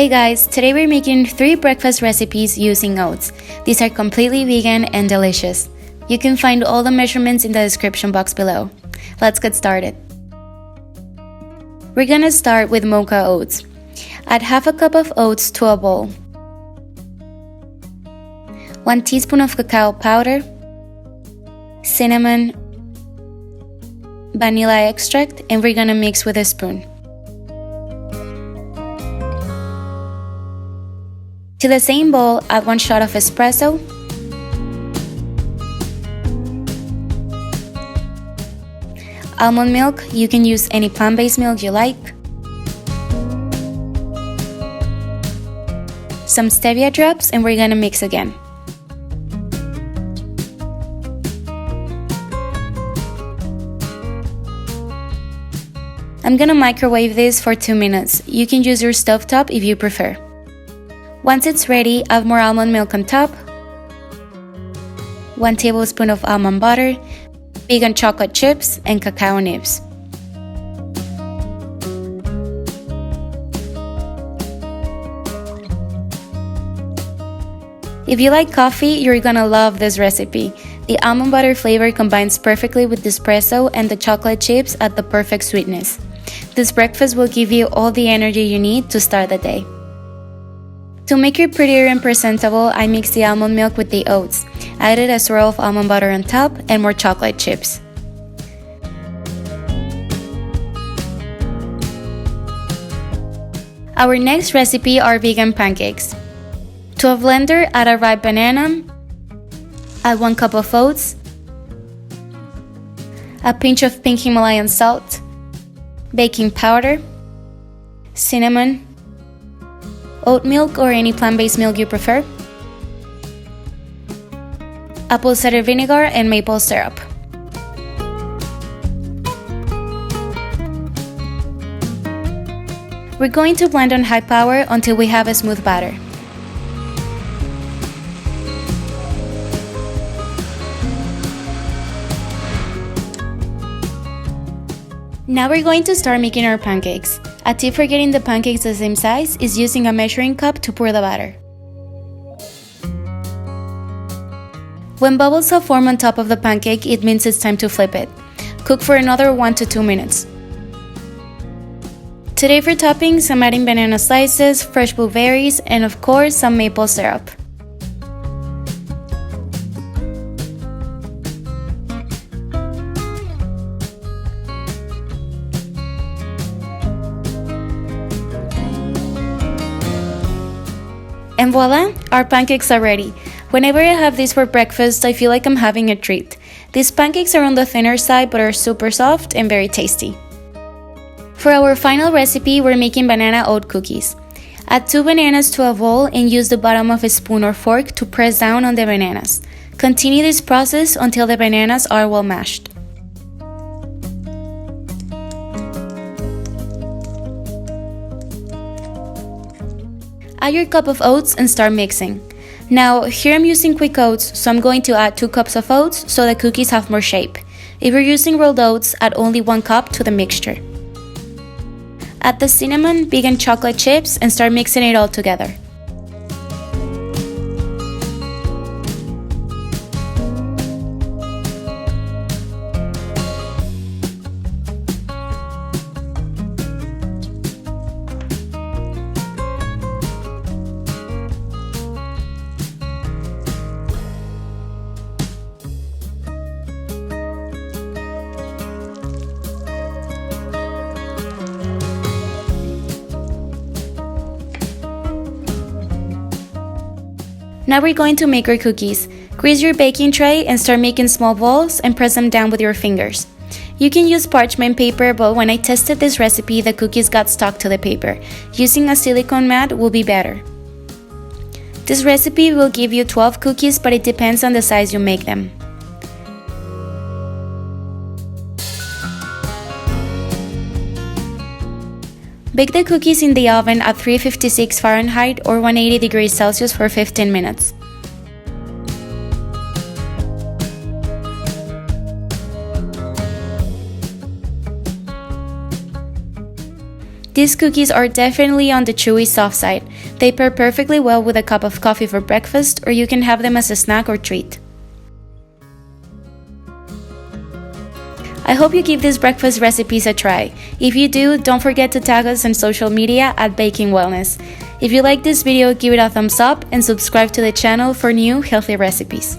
Hey guys, today we're making 3 breakfast recipes using oats. These are completely vegan and delicious. You can find all the measurements in the description box below. Let's get started. We're gonna start with mocha oats. Add half a cup of oats to a bowl. 1 teaspoon of cacao powder, cinnamon, vanilla extract, and we're gonna mix with a spoon. To the same bowl, add 1 shot of espresso, almond milk. You can use any plant-based milk you like, some stevia drops, and we're gonna mix again. I'm gonna microwave this for 2 minutes. You can use your stovetop if you prefer. Once it's ready, add more almond milk on top, 1 tablespoon of almond butter, vegan chocolate chips, and cacao nibs. If you like coffee, you're gonna love this recipe. The almond butter flavor combines perfectly with the espresso, and the chocolate chips add the perfect sweetness. This breakfast will give you all the energy you need to start the day. To make it prettier and presentable, I mixed the almond milk with the oats, added a swirl of almond butter on top, and more chocolate chips. Our next recipe are vegan pancakes. To a blender, add a ripe banana, add 1 cup of oats, a pinch of pink Himalayan salt, baking powder, cinnamon, oat milk or any plant-based milk you prefer, apple cider vinegar, and maple syrup. We're going to blend on high power until we have a smooth batter. Now we're going to start making our pancakes. A tip for getting the pancakes the same size is using a measuring cup to pour the batter. When bubbles have formed on top of the pancake, it means it's time to flip it. Cook for another 1 to 2 minutes. Today for toppings, I'm adding banana slices, fresh blueberries, and of course some maple syrup. And voila, our pancakes are ready. Whenever I have these for breakfast, I feel like I'm having a treat. These pancakes are on the thinner side but are super soft and very tasty. For our final recipe, we're making banana oat cookies. Add 2 bananas to a bowl and use the bottom of a spoon or fork to press down on the bananas. Continue this process until the bananas are well mashed. Add your cup of oats and start mixing. Now, here I'm using quick oats, so I'm going to add 2 cups of oats so the cookies have more shape. If you're using rolled oats, add only 1 cup to the mixture. Add the cinnamon, vegan chocolate chips, and start mixing it all together. Now we're going to make our cookies. Grease your baking tray and start making small balls and press them down with your fingers. You can use parchment paper, but when I tested this recipe, the cookies got stuck to the paper. Using a silicone mat will be better. This recipe will give you 12 cookies, but it depends on the size you make them. Bake the cookies in the oven at 356 Fahrenheit or 180 degrees Celsius for 15 minutes. These cookies are definitely on the chewy soft side. They pair perfectly well with a cup of coffee for breakfast, or you can have them as a snack or treat. I hope you give these breakfast recipes a try. If you do, don't forget to tag us on social media at Baking Wellness. If you like this video, give it a thumbs up and subscribe to the channel for new healthy recipes.